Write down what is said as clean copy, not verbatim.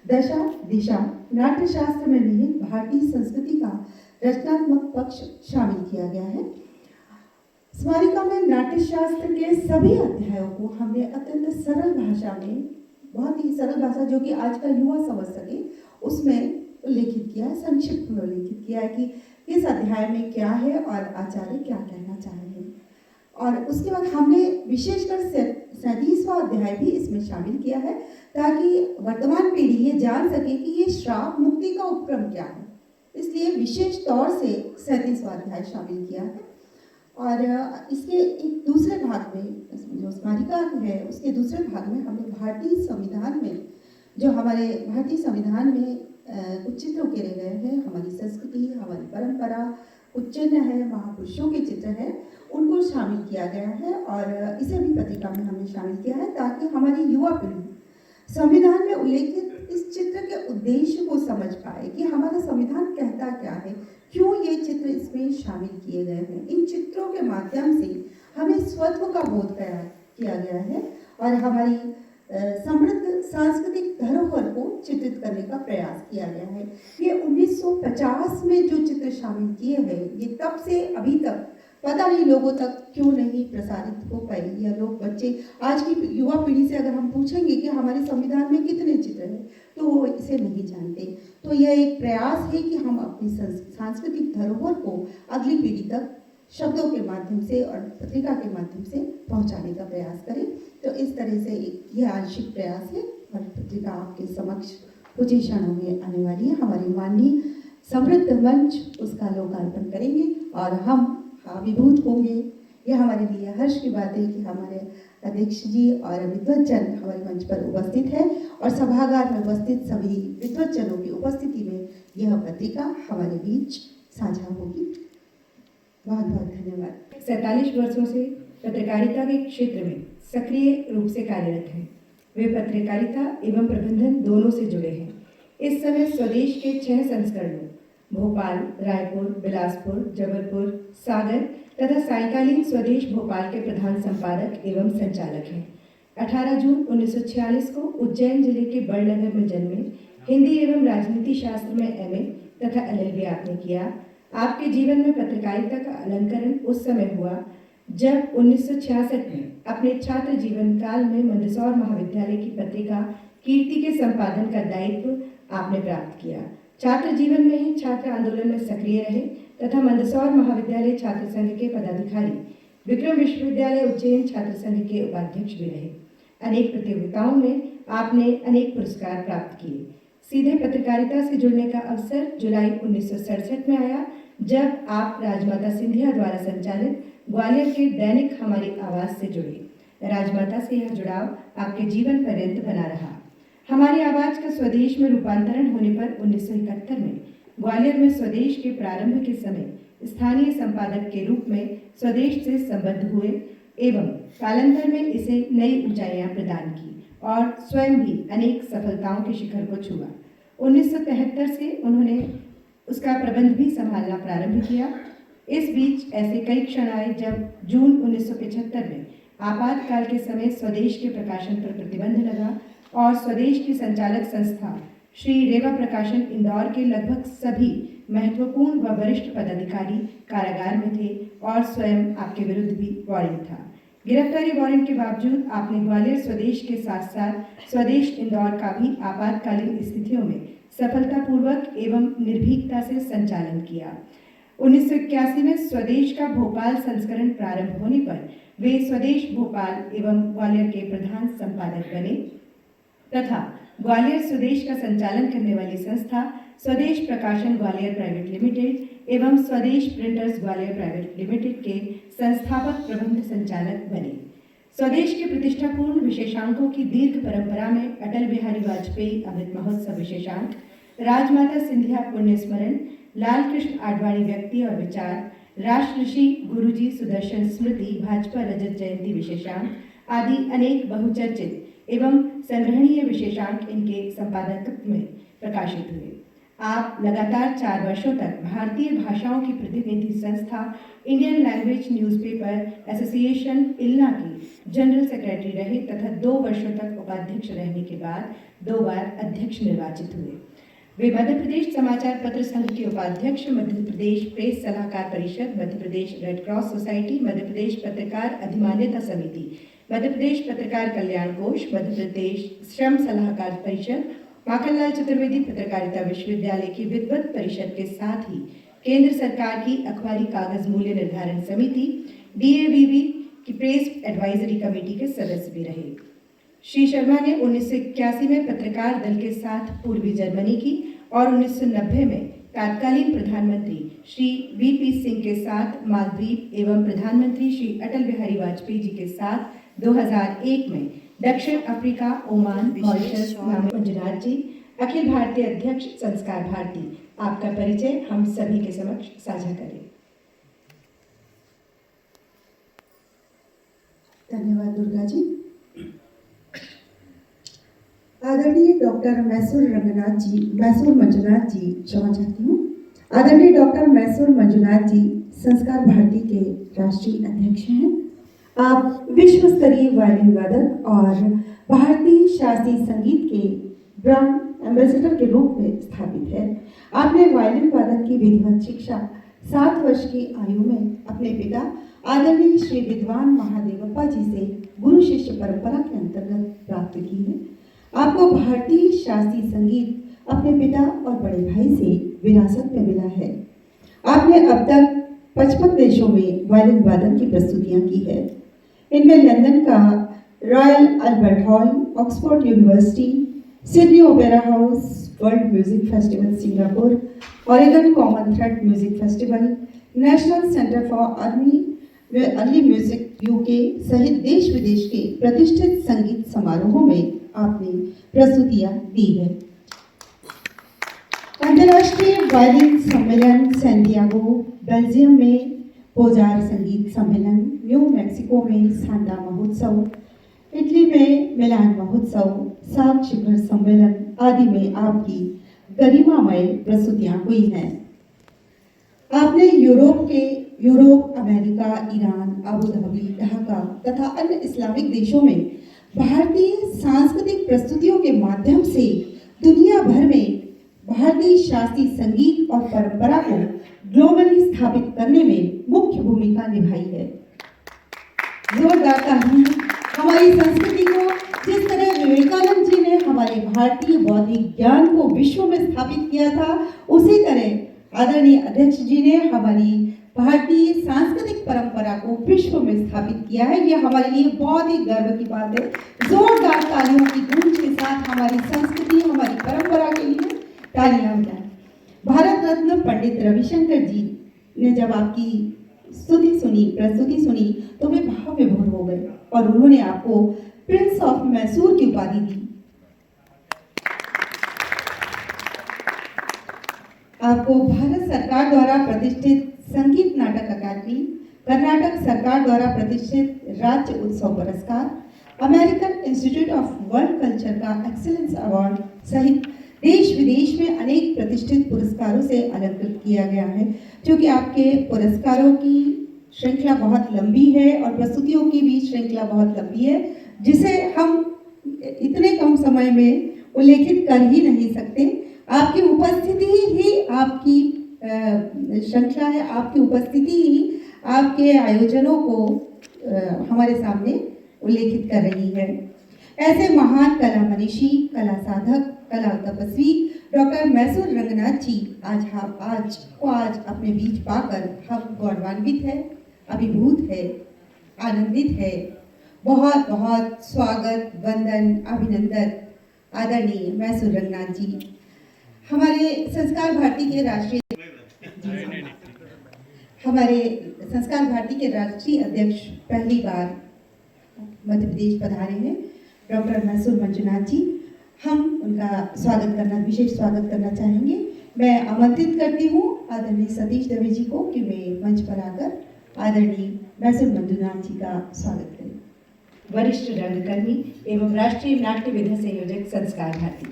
दशा दिशा नाट्यशास्त्र में निहित भारतीय संस्कृति का रचनात्मक पक्ष शामिल किया गया है। स्मारिका में नाट्यशास्त्र के सभी अध्यायों को हमने अत्यंत सरल भाषा में, बहुत ही सरल भाषा जो कि आज का युवा समझ सके, उसमें उल्लेखित किया है, संक्षिप्त में उल्लेखित किया है कि इस अध्याय में क्या है और आचार्य क्या कहना चाह रहे हैं। और उसके बाद हमने विशेषकर 37वां अध्याय भी इसमें शामिल किया है ताकि वर्तमान पीढ़ी ये जान सके कि ये श्राप मुक्ति का उपक्रम क्या है। इसलिए विशेष तौर से 37वां अध्याय शामिल किया है। और इसके एक दूसरे भाग में, जो स्मारिका है उसके दूसरे भाग में हमने भारतीय संविधान में, जो हमारे भारतीय संविधान में कुछ चित्र उकेरे गए हैं, हमारी संस्कृति, हमारी परंपरा, कुछ चिन्ह है, महापुरुषों के चित्र हैं, उनको शामिल किया गया है। और इसे भी पत्रिका में हमने शामिल किया है ताकि हमारी युवा पीढ़ी संविधान में उल्लेखित इस चित्र के उद्देश्य को समझ पाए कि हमारा संविधान कहता क्या है, क्यों ये चित्र इसमें शामिल किए गए हैं। इन चित्रों के माध्यम से हमें स्वत्व का बोध किया गया है और हमारी समृद्ध सांस्कृतिक धरोहर को चित्रित करने का प्रयास किया गया है। ये 1950 में जो चित्र शामिल किए हैं, ये तब से अभी तक पता नहीं लोगों तक क्यों नहीं प्रसारित हो पाई, या लोग, बच्चे, आज की युवा पीढ़ी से अगर हम पूछेंगे कि हमारे संविधान में कितने चित्र हैं तो वो इसे नहीं जानते। तो यह एक प्रयास है कि हम अपनी सांस्कृतिक धरोहर को अगली पीढ़ी तक शब्दों के माध्यम से और पत्रिका के माध्यम से पहुंचाने का प्रयास करें। तो इस तरह से यह आंशिक प्रयास है और पत्रिका आपके समक्ष कुछ ही क्षणों में आने वाली है। हमारी माननीय समृद्ध मंच उसका लोकार्पण करेंगे और हम अभिभूत होंगे। यह हमारे लिए हर्ष की बात है कि हमारे अध्यक्ष जी और विद्वज्जन हमारे मंच पर उपस्थित है और सभागार में उपस्थित सभी विद्वज्जनों की उपस्थिति में यह पत्रिका हमारे बीच साझा होगी। बहुत बहुत धन्यवाद। 47 वर्षों से पत्रकारिता के क्षेत्र में सक्रिय रूप से कार्यरत हैं। वे पत्रकारिता एवं प्रबंधन दोनों से जुड़े हैं। इस समय स्वदेश के 6 संस्करणों भोपाल, रायपुर, बिलासपुर, जबलपुर, सागर तथा सायकालीन स्वदेश भोपाल के प्रधान संपादक एवं संचालक हैं। 18 जून 1946 को उज्जैन जिले के बड़नगर में जन्मे। हिंदी एवं राजनीति शास्त्र में MA तथा LLB आपने किया। आपके जीवन में पत्रकारिता का अलंकरण उस समय हुआ जब 1966 में अपने छात्र जीवन काल में मंदसौर महाविद्यालय की पत्रिका कीर्ति के संपादन का दायित्व आपने प्राप्त किया। छात्र जीवन में ही छात्र आंदोलन में सक्रिय रहे तथा मंदसौर महाविद्यालय छात्र संघ के पदाधिकारी, विक्रम विश्वविद्यालय उज्जैन छात्र संघ के उपाध्यक्ष भी रहे। अनेक प्रतियोगिताओं में आपने अनेक पुरस्कार प्राप्त किए। सीधे पत्रकारिता से जुड़ने का अवसर जुलाई 1967 में आया जब आप राजमाता सिंधिया द्वारा संचालित ग्वालियर के दैनिक हमारी आवाज़ से जुड़े। राजमाता से यह जुड़ाव आपके जीवन पर्यंत बना रहा। हमारी आवाज़ का स्वदेश में रूपांतरण होने पर 1971 में ग्वालियर में स्वदेश के प्रारंभ के समय स्थानीय संपादक के रूप में स्वदेश से संबद्ध हुए एवं कालांतर में इसे नई ऊंचाइयां प्रदान की और स्वयं भी अनेक सफलताओं के शिखर को छुआ। 1973 से उन्होंने उसका प्रबंध भी संभालना प्रारंभ किया। इस बीच ऐसे कई क्षण आए जब जून 1975 में आपातकाल के समय स्वदेश के प्रकाशन पर प्रतिबंध लगा और स्वदेश की संचालक संस्था श्री रेवा प्रकाशन इंदौर के लगभग सभी महत्वपूर्ण व वरिष्ठ पदाधिकारी कारागार में थे और स्वयं आपके विरुद्ध भी वारंट था। गिरफ्तारी वारंट के बावजूद आपने ग्वालियर स्वदेश के साथ साथ स्वदेश इंदौर का भी आपातकालीन स्थितियों में सफलतापूर्वक एवं निर्भीकता से संचालन किया। 1981 में स्वदेश का भोपाल संस्करण प्रारंभ होने पर वे स्वदेश भोपाल एवं ग्वालियर के प्रधान संपादक बने तथा ग्वालियर स्वदेश का संचालन करने वाली संस्था स्वदेश प्रकाशन ग्वालियर प्राइवेट लिमिटेड एवं स्वदेश प्रिंटर्स ग्वालियर प्राइवेट लिमिटेड के संस्थापक प्रबंध संचालक बने। स्वदेश के प्रतिष्ठापूर्ण विशेषांकों की दीर्घ परंपरा में अटल बिहारी वाजपेयी अमृत महोत्सव विशेषांक, राजमाता सिंधिया पुण्य स्मरण, लाल कृष्ण आडवाणी व्यक्ति और विचार, राष्ट्रऋषि गुरुजी सुदर्शन स्मृति भाजपा रजत जयंती विशेषांक आदि अनेक बहुचर्चित एवं संग्रहणीय विशेषांक इनके संपादकत्व में प्रकाशित हुए। आप लगातार 4 वर्षों तक भारतीय भाषाओं की प्रतिनिधि संस्था इंडियन लैंग्वेज न्यूज़पेपर एसोसिएशन इल्ना की जनरल सेक्रेटरी रहे तथा 2 वर्षों तक उपाध्यक्ष रहने के बाद 2 बार अध्यक्ष निर्वाचित हुए। वे मध्य प्रदेश समाचार पत्र संघ के उपाध्यक्ष, मध्य प्रदेश प्रेस सलाहकार परिषद, Madhya Pradesh red cross society, Madhya Pradesh पत्रकार अधिमान्यता समिति, मध्य प्रदेश पत्रकार कल्याण कोष, मध्य प्रदेश श्रम सलाहकार परिषद, माखनलाल चतुर्वेदी पत्रकारिता विश्वविद्यालय की विद्वत परिषद के साथ ही केंद्र सरकार की अखबारी कागज मूल्य निर्धारण समिति DAVV की प्रेस एडवाइजरी कमेटी के सदस्य भी रहे। श्री शर्मा ने 1981 में पत्रकार दल के साथ पूर्वी जर्मनी की और 1990 में तत्कालीन प्रधानमंत्री श्री VP सिंह के साथ मालदीव एवं प्रधानमंत्री श्री अटल बिहारी वाजपेयी जी के साथ 2001 में दक्षिण अफ्रीका, ओमान, मॉरिशस, मंजुनाथ जी, अखिल भारतीय अध्यक्ष संस्कार भारती, आपका परिचय हम सभी के समक्ष साझा करें। धन्यवाद दुर्गा जी। आदरणीय डॉक्टर मैसूर मंजुनाथ जी, क्षमा चाहती हूँ। आदरणीय डॉक्टर मैसूर मंजुनाथ जी संस्कार भारती के राष्ट्रीय अध्यक्ष हैं। आप विश्व स्तरीय वायलिन वादक और भारतीय शास्त्रीय संगीत के ब्रांड एम्बेसडर के रूप में स्थापित है। आपने वायलिन वादन की विधिवत शिक्षा 7 वर्ष की आयु में अपने पिता आदरणीय श्री विद्वान महादेवप्पा जी से गुरु शिष्य परंपरा के अंतर्गत प्राप्त की है। आपको भारतीय शास्त्रीय संगीत अपने पिता और बड़े भाई से विरासत में मिला है। आपने अब तक 55 देशों में वायलिन वादन की प्रस्तुतियां की है। इनमें लंदन का royal Albert hall, Oxford university, Sydney opera house, world music festival Singapore, Oregon common thread music festival, national centre for early music UK सहित देश विदेश के प्रतिष्ठित संगीत समारोहों में आपने प्रस्तुतियां दी है। अंतर्राष्ट्रीय वायलिन सम्मेलन सैंटियागो, बेल्जियम में पोजार संगीत सम्मेलन, न्यू मैक्सिको में सांता महोत्सव, इटली में मिलान महोत्सव, सात शिखर सम्मेलन आदि में आपकी गरिमामय प्रस्तुतियां हुई हैं। आपने Europe, America, Iran, Abu Dhabi, Dhaka तथा अन्य इस्लामिक देशों में भारतीय सांस्कृतिक प्रस्तुतियों के माध्यम से दुनिया भर में भारतीय शास्त्रीय संगीत और परंपरा को ग्लोबली स्थापित करने में मुख्य भूमिका निभाई है। जोरदार तालियां। हमारी संस्कृति को जिस तरह विवेकानंद जी ने हमारे भारतीय बौद्धिक ज्ञान को विश्व में स्थापित किया था, उसी तरह आदरणीय अध्यक्ष जी ने हमारी भारतीय सांस्कृतिक परंपरा को विश्व में स्थापित किया है। ये हमारे लिए बहुत ही गर्व की बात है। जोरदार तालियों की गूंज के साथ हमारी संस्कृति, हमारी परंपरा के लिए तालियां बजाएं। भारत रत्न पंडित रविशंकर जी ने जब आपकी प्रस्तुति सुनी तो वे भाव विभोर हो गए और उन्होंने आपको प्रिंस ऑफ मैसूर की उपाधि दी। आपको भारत सरकार द्वारा प्रतिष्ठित संगीत नाटक अकादमी, कर्नाटक सरकार द्वारा प्रतिष्ठित राज्य उत्सव पुरस्कार, American institute of world culture का एक्सीलेंस अवार्ड सहित देश विदेश में अनेक प्रतिष्ठित पुरस्कारों से अलंकृत किया गया है। क्योंकि आपके पुरस्कारों की श्रृंखला बहुत लंबी है और प्रस्तुतियों की भी श्रृंखला बहुत लंबी है, जिसे हम इतने कम समय में उल्लेखित कर ही नहीं सकते। आपकी उपस्थिति ही आपकी श्रृंखला है, आपकी उपस्थिति ही आपके आयोजनों को हमारे सामने उल्लेखित कर रही है। ऐसे महान कला मनीषी, कला साधक, कला तपस्वी डॉक्टर मैसूर रंगनाथ जी आज अपने बीच पाकर हम गौरवान्वित है, अभिभूत है, आनंदित है। बहुत बहुत स्वागत, वंदन, अभिनंदन आदरणीय मैसूर रंगनाथ जी। हमारे संस्कार भारती के राष्ट्रीय अध्यक्ष पहली बार मध्य प्रदेश पधारे हैं डॉक्टर मैसूर मंजुनाथ जी। हम उनका विशेष स्वागत करना चाहेंगे। मैं आमंत्रित करती हूँ आदरणीय सतीश दवे जी को कि वे मंच पर आकर आदरणीय मैसूर मंजुनाथ जी का स्वागत करें। वरिष्ठ रंगकर्मी एवं राष्ट्रीय नाट्य विधा संयोजक संस्कार भारती।